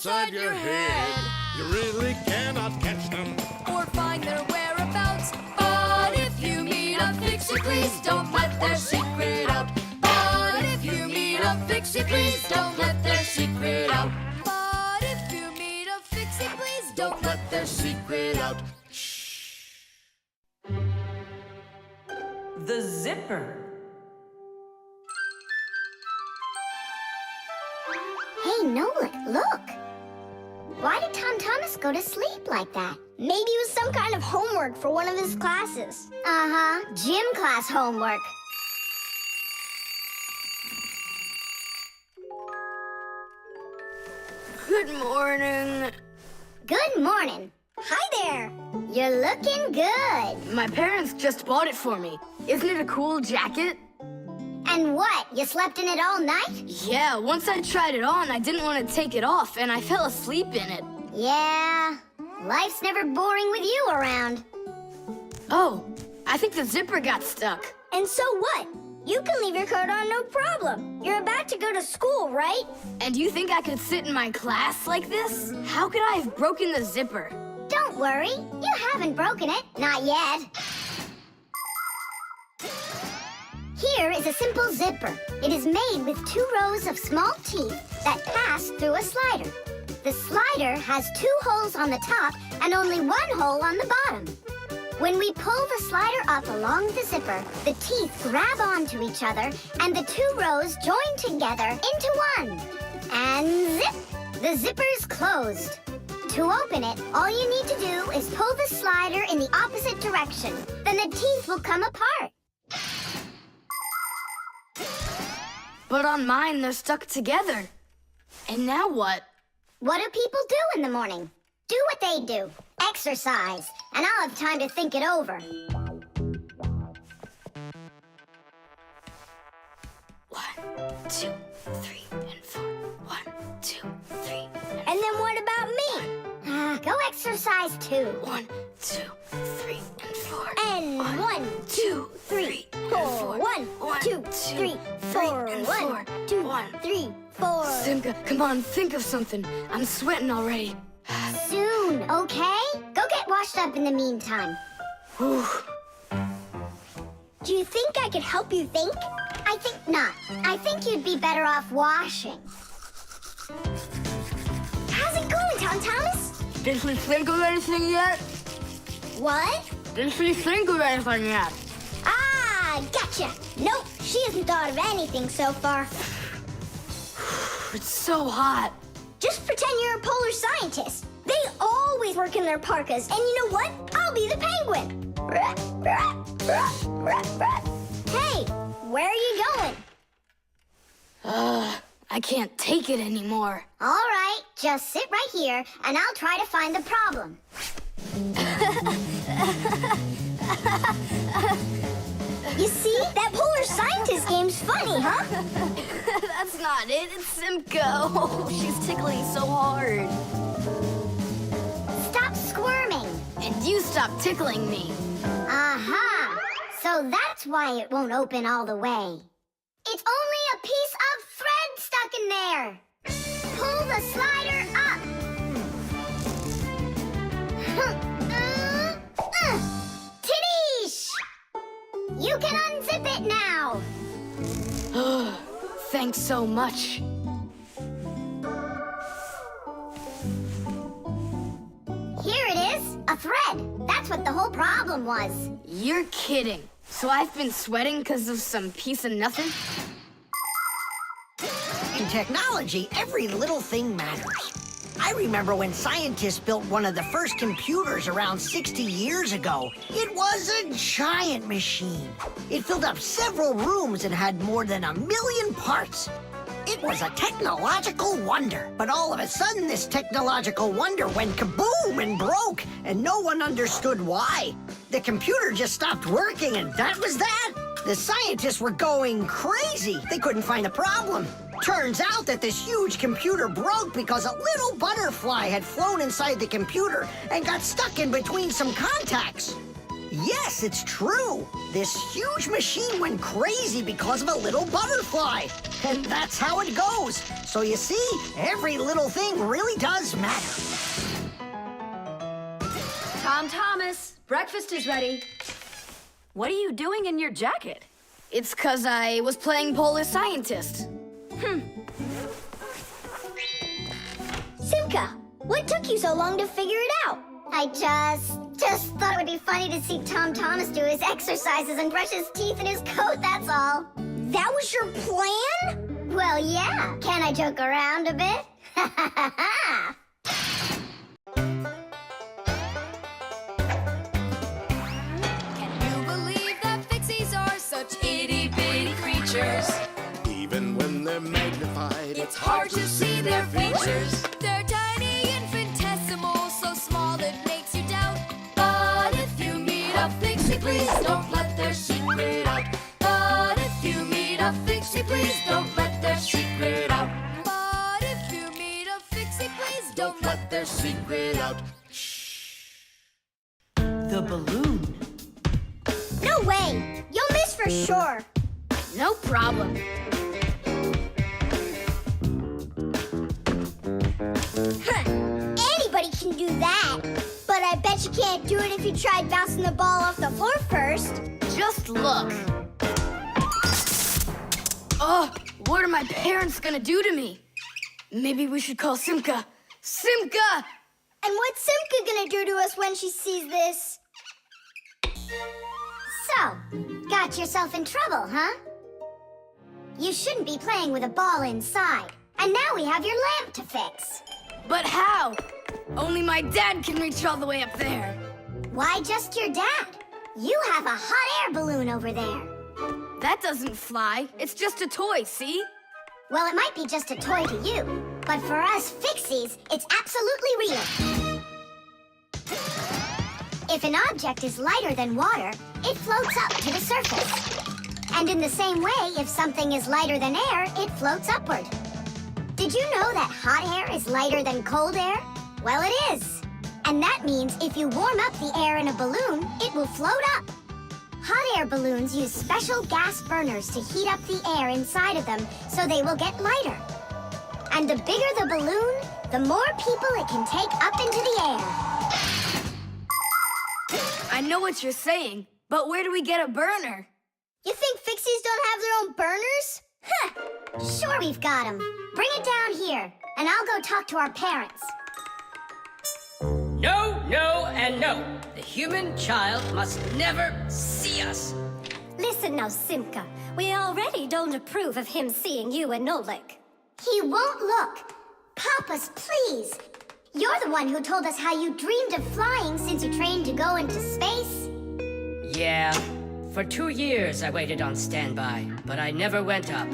inside your head. You really cannot catch them or find their whereabouts. But if you meet a Fixie, please don't let their secret out. But if you meet a Fixie, please don't let their secret out. But if you meet a Fixie, please don't let their secret out. The zipper. Hey, Nolik, look! Why did Tom Thomas go to sleep like that? Maybe it was some kind of homework for one of his classes. Uh-huh, gym class homework. Good morning. Good morning. Hi there. You're looking good. My parents just bought it for me. Isn't it a cool jacket? And what, you slept in it all night? Yeah, once I tried it on, I didn't want to take it off, and I fell asleep in it. Yeah, life's never boring with you around. Oh, I think the zipper got stuck. And so what? You can leave your coat on, no problem. You're about to go to school, right? And you think I could sit in my class like this? How could I have broken the zipper? Don't worry, you haven't broken it. Not yet. Here is a simple zipper. It is made with 2 rows of small teeth that pass through a slider. The slider has 2 holes on the top and only 1 hole on the bottom. When we pull the slider up along the zipper, the teeth grab onto each other and the 2 rows join together into one. And zip! The zipper's closed. To open it, all you need to do is pull the slider in the opposite direction. Then the teeth will come apart. But on mine, they're stuck together. And now what? What do people do in the morning? Do what they do. Exercise. And I'll have time to think it over. 1, 2, 3, and 4. 1, 2, 3, And then what about me? Go exercise too. 1, 2, 3, and 4. And 1, 2, 3, 4. 1, 2, 3, 4. 1, 2, 3, 4. Simka, come on, think of something. I'm sweating already. Soon, okay? Go get washed up in the meantime. Whew. Do you think I could help you think? I think not. I think you'd be better off washing. How's it going, Tom Thomas? Did she think of anything yet? What? Did she think of anything yet? Ah, gotcha. Nope, she hasn't thought of anything so far. It's so hot. Just pretend you're a polar scientist. They always work in their parkas, and you know what? I'll be the penguin. Hey, where are you going? I can't take it anymore. All right, just sit right here, and I'll try to find the problem. You see, that polar scientist game's funny, huh? That's not it. It's Simka. Oh, she's tickling so hard. Stop squirming. And you stop tickling me. Aha! So that's why it won't open all the way. It's only a piece of thread stuck in there. Pull the slider up. Tadoosh! You can unzip it now. Thanks so much. Here it is, a thread. That's what the whole problem was. You're kidding. So I've been sweating because of some piece of nothing? In technology, every little thing matters. I remember when scientists built one of the first computers around 60 years ago. It was a giant machine. It filled up several rooms and had more than 1 million parts. It was a technological wonder. But all of a sudden, this technological wonder went kaboom and broke, and no one understood why. The computer just stopped working, and that was that. The scientists were going crazy. They couldn't find a problem. Turns out that this huge computer broke because a little butterfly had flown inside the computer and got stuck in between some contacts. Yes, it's true. This huge machine went crazy because of a little butterfly. And that's how it goes. So you see, every little thing really does matter. Tom Thomas, breakfast is ready. What are you doing in your jacket? It's 'cause I was playing Polish scientist. Simka, what took you so long to figure it out? I just thought it would be funny to see Tom Thomas do his exercises and brush his teeth in his coat, that's all. That was your plan? Well, yeah. Can I joke around a bit? Ha ha ha ha! Can you believe that Fixies are such itty-bitty creatures? Even when they're magnified, It's hard to see their features. They're tiny, infinitesimal, so small it makes you doubt. But if you meet a Fixie, please don't let their secret out. But if you meet a Fixie, please don't let their secret out. But if you meet a Fixie, please don't let their secret out. The balloon. No way! You'll miss for sure. No problem. Anybody can do that. But I bet you can't do it if you tried bouncing the ball off the floor first. Just look. Oh, what are my parents gonna do to me? Maybe we should call Simka. Simka! And what's Simka gonna do to us when she sees this? So, got yourself in trouble, huh? You shouldn't be playing with a ball inside. And now we have your lamp to fix. But how? Only my dad can reach all the way up there. Why just your dad? You have a hot air balloon over there. That doesn't fly. It's just a toy, see? Well, it might be just a toy to you, but for us Fixies, it's absolutely real. If an object is lighter than water, it floats up to the surface. And in the same way, if something is lighter than air, it floats upward. Did you know that hot air is lighter than cold air? Well, it is. And that means if you warm up the air in a balloon, it will float up. Hot air balloons use special gas burners to heat up the air inside of them so they will get lighter. And the bigger the balloon, the more people it can take up into the air. I know what you're saying, but where do we get a burner? You think Fixies don't have their own burners? Huh! Sure we've got 'em. Bring it down here, and I'll go talk to our parents. No, no, and no. The human child must never see us. Listen now, Simka. We already don't approve of him seeing you and Nolik. He won't look. Papas, please. You're the one who told us how you dreamed of flying since you trained to go into space. Yeah, for 2 years I waited on standby, but I never went up.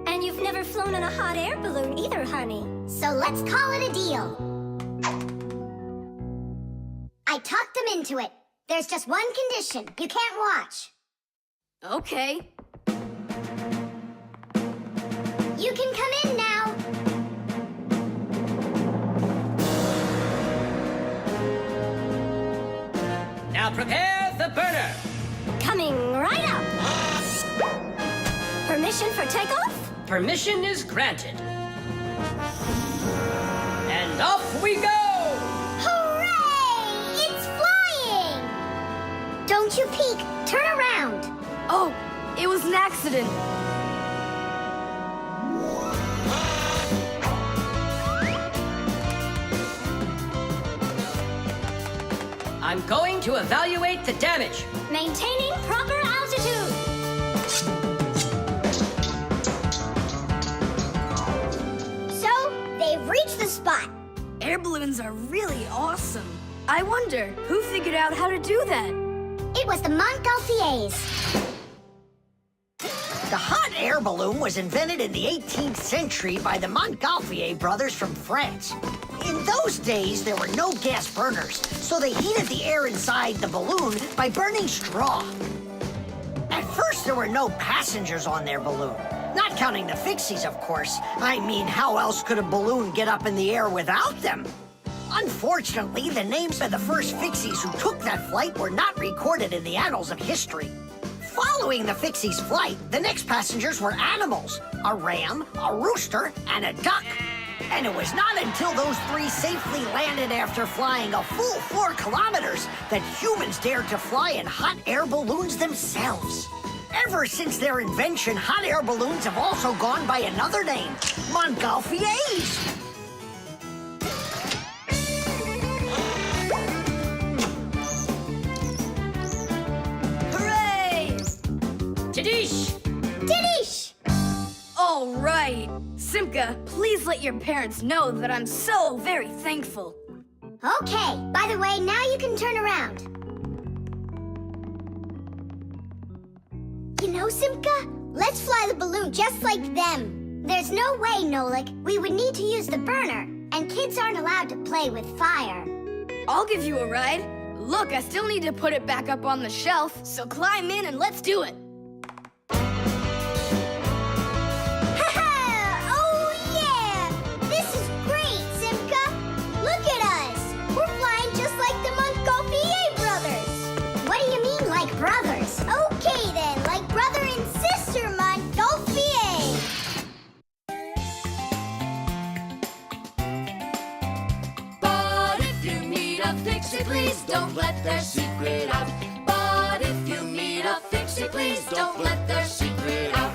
And you've never flown in a hot air balloon either, honey. So let's call it a deal. I talked them into it. There's just one condition. You can't watch. Okay. You can come in now. Now prepare the burner. Coming right up. Permission for takeoff? Permission is granted. And off we go! Hooray! It's flying! Don't you peek. Turn around. Oh, it was an accident. I'm going to evaluate the damage. Maintaining proper altitude. So, they've reached the spot. Air balloons are really awesome. I wonder, who figured out how to do that? It was the Montgolfiers. The hot air balloon was invented in the 18th century by the Montgolfier brothers from France. In those days, there were no gas burners, so they heated the air inside the balloon by burning straw. At first, there were no passengers on their balloon. Not counting the Fixies, of course. I mean, how else could a balloon get up in the air without them? Unfortunately, the names of the first Fixies who took that flight were not recorded in the annals of history. Following the Fixies' flight, the next passengers were animals, a ram, a rooster, and a duck. And it was not until those three safely landed after flying a full 4 kilometers that humans dared to fly in hot air balloons themselves. Ever since their invention, hot air balloons have also gone by another name, Montgolfiers. Hooray! Tadish! Didish! All right. Simka, please let your parents know that I'm so very thankful. Okay, by the way, now you can turn around. You know, Simka, let's fly the balloon just like them. There's no way, Nolik. We would need to use the burner, and kids aren't allowed to play with fire. I'll give you a ride. Look, I still need to put it back up on the shelf, so climb in and let's do it. Oh, yeah! This is great, Simka! Look at us! We're flying just like the Montgolfier brothers! What do you mean, like brothers? Okay, then, like brother and sister Montgolfier! But if you meet a Fixie, please don't let their secret out. But if you meet a Fixie, please don't let their secret out.